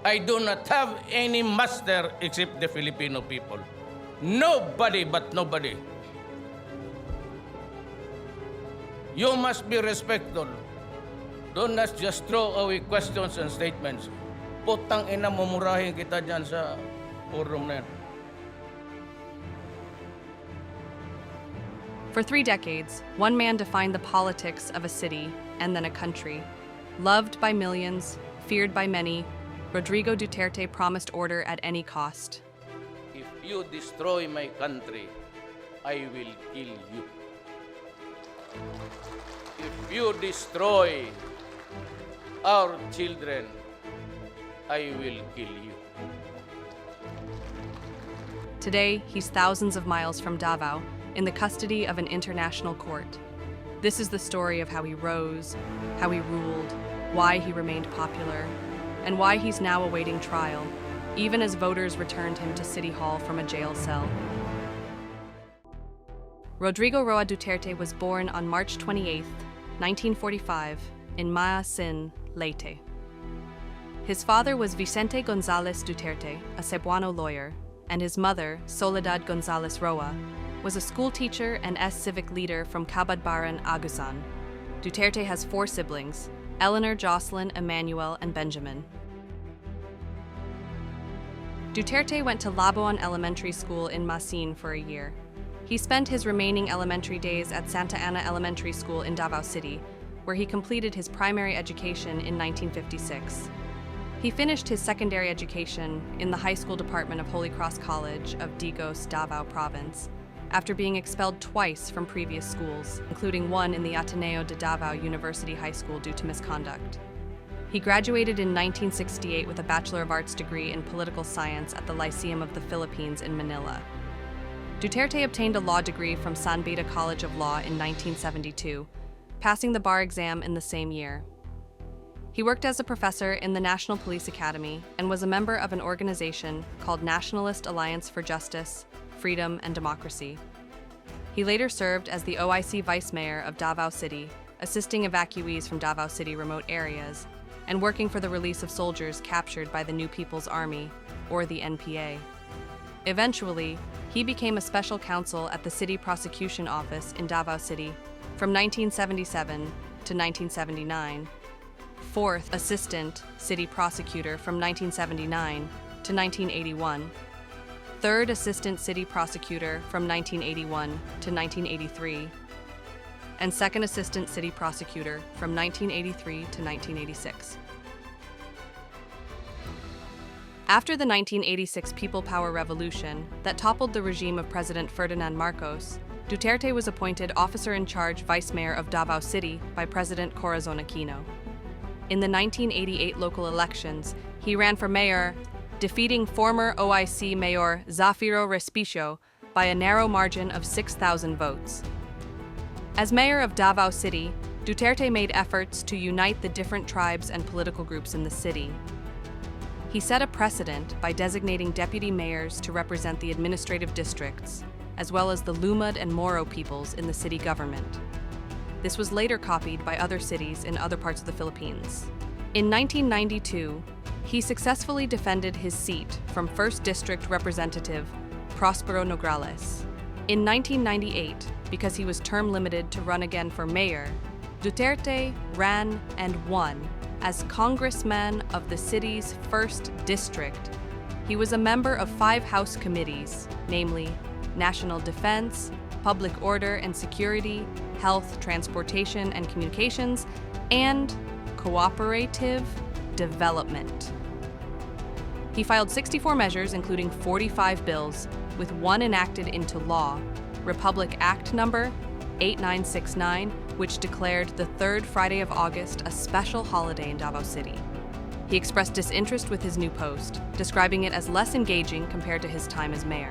I do not have any master except the Filipino people. Nobody but nobody. You must be respectful. Do not just throw away questions and statements. Putang ina, mumurahin kita dyan sa forum na yan. For 3 decades, one man defined the politics of a city and then a country. Loved by millions, feared by many, Rodrigo Duterte promised order at any cost. If you destroy my country, I will kill you. If you destroy our children, I will kill you. Today, he's thousands of miles from Davao, in the custody of an international court. This is the story of how he rose, how he ruled, why he remained popular, and why he's now awaiting trial, even as voters returned him to City Hall from a jail cell. Rodrigo Roa Duterte was born on March 28, 1945, in Maasin, Leyte. His father was Vicente Gonzalez Duterte, a Cebuano lawyer, and his mother, Soledad Gonzalez Roa, was a school teacher and civic leader from Cabadbaran, Agusan. Duterte has 4 siblings, Eleanor, Jocelyn, Emmanuel, and Benjamin. Duterte went to Labuan Elementary School in Masin for a year. He spent his remaining elementary days at Santa Ana Elementary School in Davao City, where he completed his primary education in 1956. He finished his secondary education in the high school department of Holy Cross College of Digos, Davao Province, after being expelled twice from previous schools, including one in the Ateneo de Davao University High School due to misconduct. He graduated in 1968 with a Bachelor of Arts degree in Political Science at the Lyceum of the Philippines in Manila. Duterte obtained a law degree from San Beda College of Law in 1972, passing the bar exam in the same year. He worked as a professor in the National Police Academy and was a member of an organization called Nationalist Alliance for Justice, Freedom, and Democracy. He later served as the OIC Vice Mayor of Davao City, assisting evacuees from Davao City remote areas, and working for the release of soldiers captured by the New People's Army, or the NPA. Eventually, he became a special counsel at the City Prosecution Office in Davao City from 1977 to 1979, 4th Assistant City Prosecutor from 1979 to 1981, 3rd Assistant City Prosecutor from 1981 to 1983, and 2nd Assistant City Prosecutor from 1983 to 1986. After the 1986 People Power Revolution that toppled the regime of President Ferdinand Marcos, Duterte was appointed officer-in-charge Vice Mayor of Davao City by President Corazon Aquino. In the 1988 local elections, he ran for mayor, defeating former OIC Mayor Zafiro Respicio by a narrow margin of 6,000 votes. As mayor of Davao City, Duterte made efforts to unite the different tribes and political groups in the city. He set a precedent by designating deputy mayors to represent the administrative districts, as well as the Lumad and Moro peoples in the city government. This was later copied by other cities in other parts of the Philippines. In 1992, he successfully defended his seat from 1st District Representative Prospero Nograles. In 1998, because he was term limited to run again for mayor, Duterte ran and won as congressman of the city's 1st District. He was a member of 5 House committees, namely National Defense, Public Order and Security, Health, Transportation and Communications, and Cooperative Development. He filed 64 measures, including 45 bills, with 1 enacted into law, Republic Act Number 8969, which declared the 3rd Friday of August a special holiday in Davao City. He expressed disinterest with his new post, describing it as less engaging compared to his time as mayor.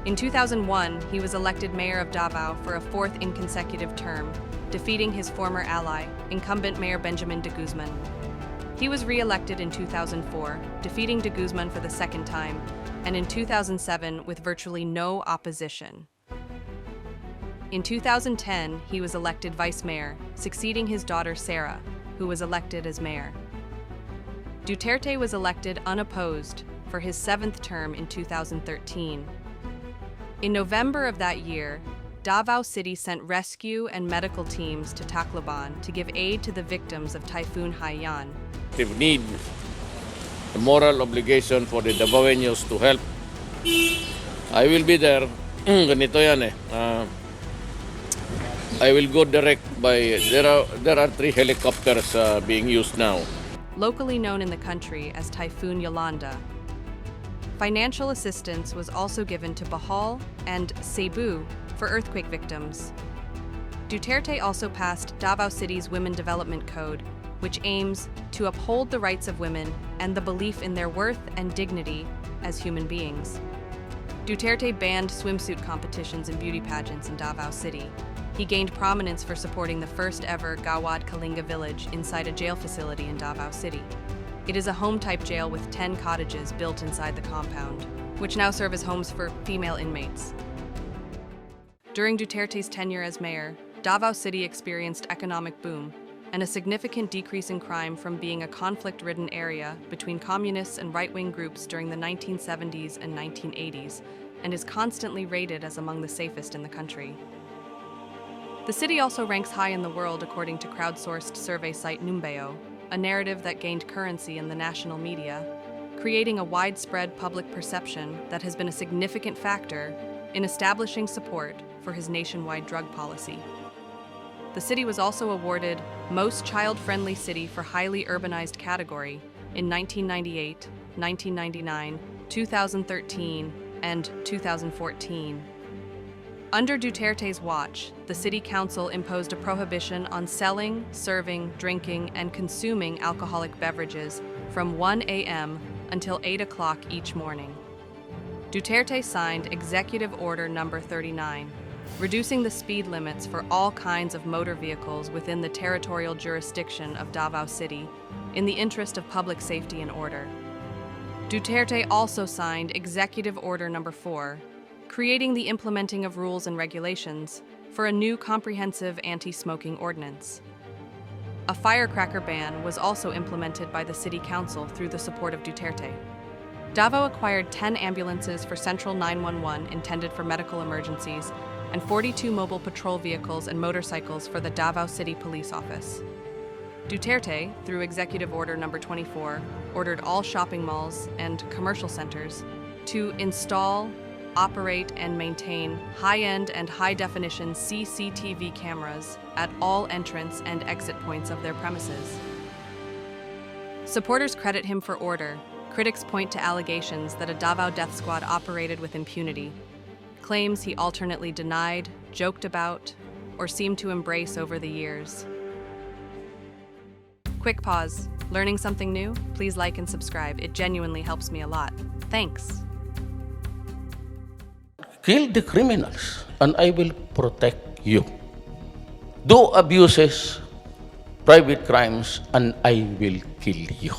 In 2001, he was elected mayor of Davao for a 4th inconsecutive term, defeating his former ally, incumbent Mayor Benjamin de Guzman. He was re-elected in 2004, defeating de Guzman for the 2nd time, and in 2007 with virtually no opposition. In 2010, he was elected vice mayor, succeeding his daughter Sarah, who was elected as mayor. Duterte was elected unopposed for his 7th term in 2013. In November of that year, Davao City sent rescue and medical teams to Tacloban to give aid to the victims of Typhoon Haiyan. They need a moral obligation for the Davaoenos to help. I will be there. Ganito yan eh. I will go direct by, there are 3 helicopters being used now. Locally known in the country as Typhoon Yolanda. Financial assistance was also given to Bohol and Cebu for earthquake victims. Duterte also passed Davao City's Women Development Code, which aims to uphold the rights of women and the belief in their worth and dignity as human beings. Duterte banned swimsuit competitions and beauty pageants in Davao City. He gained prominence for supporting the first ever Gawad Kalinga village inside a jail facility in Davao City. It is a home-type jail with 10 cottages built inside the compound, which now serve as homes for female inmates. During Duterte's tenure as mayor, Davao City experienced economic boom and a significant decrease in crime from being a conflict-ridden area between communists and right-wing groups during the 1970s and 1980s, and is constantly rated as among the safest in the country. The city also ranks high in the world according to crowdsourced survey site Numbeo, a narrative that gained currency in the national media, creating a widespread public perception that has been a significant factor in establishing support for his nationwide drug policy. The city was also awarded Most Child-Friendly City for Highly Urbanized category in 1998, 1999, 2013, and 2014. Under Duterte's watch, the City Council imposed a prohibition on selling, serving, drinking, and consuming alcoholic beverages from 1 a.m. until 8 o'clock each morning. Duterte signed Executive Order Number 39, reducing the speed limits for all kinds of motor vehicles within the territorial jurisdiction of Davao City in the interest of public safety and order. Duterte also signed Executive Order Number 4, creating the implementing of rules and regulations for a new comprehensive anti-smoking ordinance. A firecracker ban was also implemented by the City Council through the support of Duterte. Davao acquired 10 ambulances for Central 911 intended for medical emergencies and 42 mobile patrol vehicles and motorcycles for the Davao City Police Office. Duterte, through Executive Order Number 24, ordered all shopping malls and commercial centers to install, operate, and maintain high-end and high-definition CCTV cameras at all entrance and exit points of their premises. Supporters credit him for order. Critics point to allegations that a Davao death squad operated with impunity, claims he alternately denied, joked about, or seemed to embrace over the years. Quick pause. Learning something new? Please like and subscribe. It genuinely helps me a lot. Thanks. Kill the criminals, and I will protect you. Do abuses, private crimes, and I will kill you.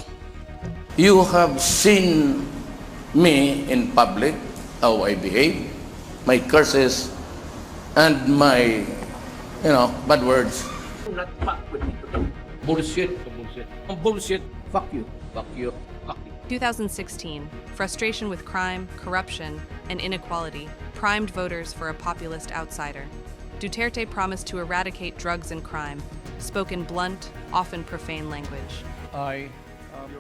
You have seen me in public, how I behave, my curses, and my, bad words. Not fuck with me today. Bullshit. Bullshit. Fuck you. Fuck you. Fuck you. 2016, frustration with crime, corruption, and inequality primed voters for a populist outsider. Duterte promised to eradicate drugs and crime, spoke in blunt, often profane language. I,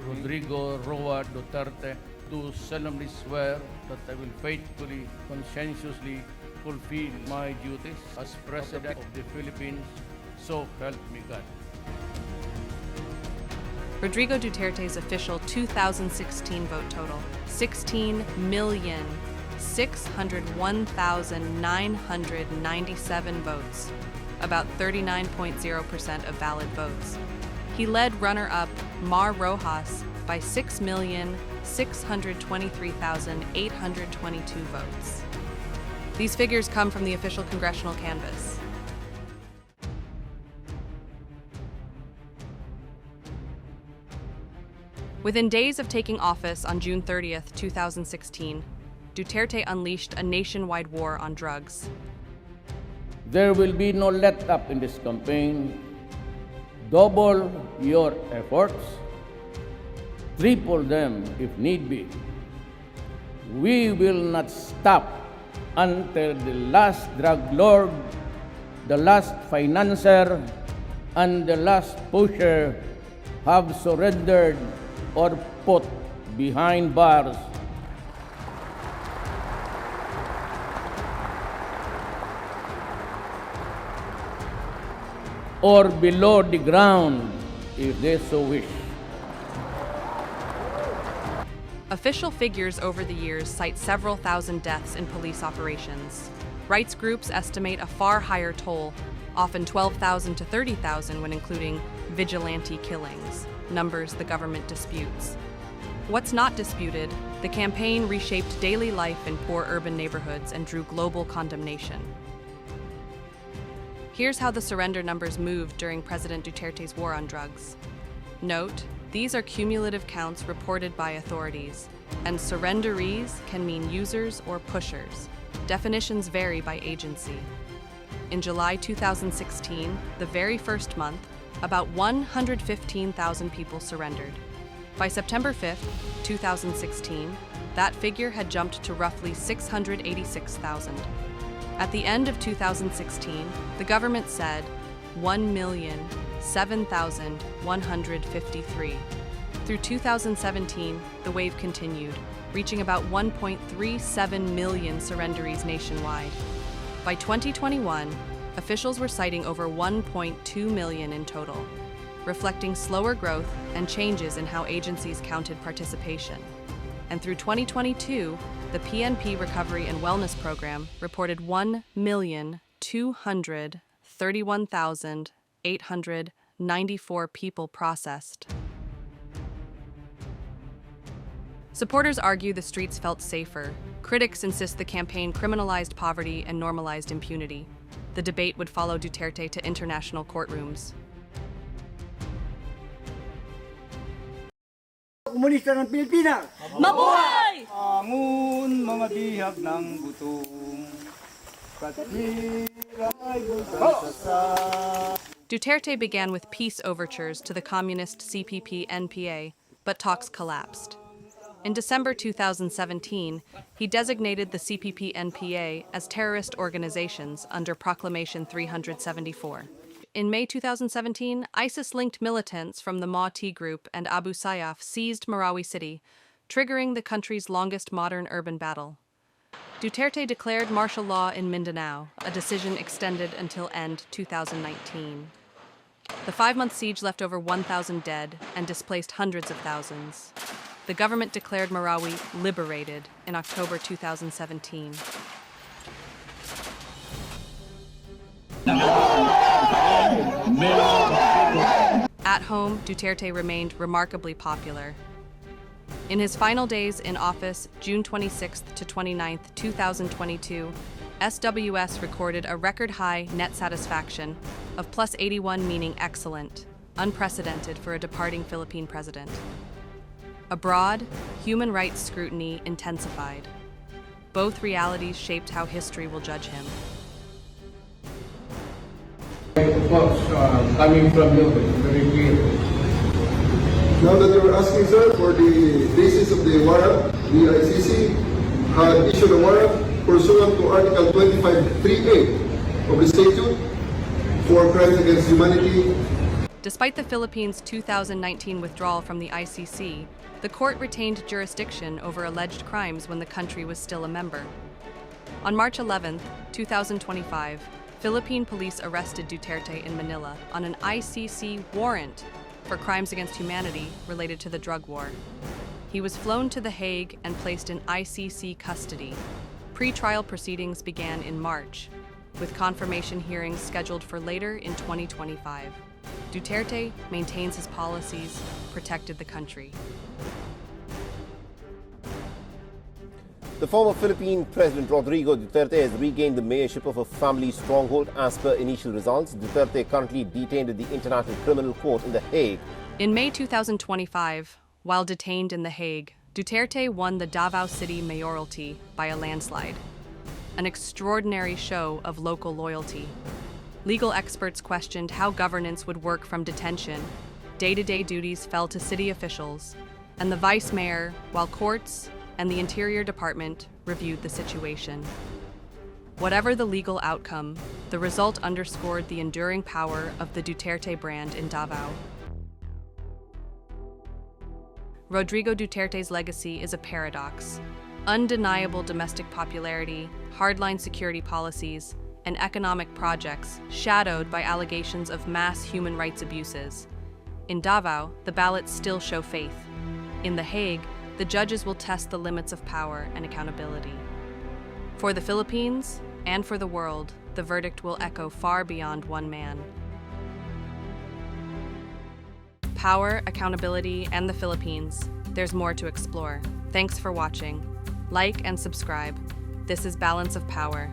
Rodrigo Duterte, do solemnly swear that I will faithfully, conscientiously fulfill my duties as President of the Philippines, so help me God. Rodrigo Duterte's official 2016 vote total, 16,601,997 votes, about 39.0% of valid votes. He led runner-up Mar Rojas by 6,623,822 votes. These figures come from the official congressional canvass. Within days of taking office on June 30th, 2016, Duterte unleashed a nationwide war on drugs. There will be no let-up in this campaign. Double your efforts. triple them if need be. We will not stop until the last drug lord, the last financier, and the last pusher have surrendered or put behind bars. Or below the ground, if they so wish. Official figures over the years cite several thousand deaths in police operations. Rights groups estimate a far higher toll, often 12,000 to 30,000 when including vigilante killings, numbers the government disputes. What's not disputed, the campaign reshaped daily life in poor urban neighborhoods and drew global condemnation. Here's how the surrender numbers moved during President Duterte's war on drugs. Note, these are cumulative counts reported by authorities, and surrenderees can mean users or pushers. Definitions vary by agency. In July 2016, the very first month, about 115,000 people surrendered. By September 5, 2016, that figure had jumped to roughly 686,000. At the end of 2016, the government said 1,007,153. Through 2017, the wave continued, reaching about 1.37 million surrenderees nationwide. By 2021, officials were citing over 1.2 million in total, reflecting slower growth and changes in how agencies counted participation. And through 2022, the PNP Recovery and Wellness Program reported 1,231,894 people processed. Supporters argue the streets felt safer. Critics insist the campaign criminalized poverty and normalized impunity. The debate would follow Duterte to international courtrooms. Komunista ng Pilipinas! Mabuhay! Angon mga bihag ng gutom, katwira'y bulsa. Duterte began with peace overtures to the communist CPP-NPA, but talks collapsed. In December 2017, he designated the CPP-NPA as terrorist organizations under Proclamation 374. In May 2017, ISIS-linked militants from the Ma-T group and Abu Sayyaf seized Marawi City, triggering the country's longest modern urban battle. Duterte declared martial law in Mindanao, a decision extended until end 2019. The 5-month siege left over 1,000 dead and displaced hundreds of thousands. The government declared Marawi liberated in October 2017. At home, Duterte remained remarkably popular. In his final days in office, June 26 to 29, 2022, SWS recorded a record-high net satisfaction of +81, meaning excellent, unprecedented for a departing Philippine president. Abroad, human rights scrutiny intensified. Both realities shaped how history will judge him. Folks, coming from you, it's very clear. Now that you're asking, sir, for the basis of the warrant, the ICC had issued a warrant pursuant to Article 25(3)(a) of the statute for crimes against humanity. Despite the Philippines' 2019 withdrawal from the ICC, the court retained jurisdiction over alleged crimes when the country was still a member. On March 11, 2025, Philippine police arrested Duterte in Manila on an ICC warrant for crimes against humanity related to the drug war. He was flown to The Hague and placed in ICC custody. Pre-trial proceedings began in March, with confirmation hearings scheduled for later in 2025. Duterte maintains his policies, protected the country. The former Philippine President Rodrigo Duterte has regained the mayorship of a family stronghold as per initial results. Duterte currently detained at the International Criminal Court in The Hague. In May 2025, while detained in The Hague, Duterte won the Davao City mayoralty by a landslide, an extraordinary show of local loyalty. Legal experts questioned how governance would work from detention. Day-to-day duties fell to city officials, and the vice mayor, while courts and the Interior Department reviewed the situation. Whatever the legal outcome, the result underscored the enduring power of the Duterte brand in Davao. Rodrigo Duterte's legacy is a paradox. Undeniable domestic popularity, hardline security policies, and economic projects shadowed by allegations of mass human rights abuses. In Davao, the ballots still show faith. In The Hague, the judges will test the limits of power and accountability. For the Philippines, and for the world, the verdict will echo far beyond one man. Power, accountability, and the Philippines. There's more to explore. Thanks for watching. Like and subscribe. This is Balance of Power.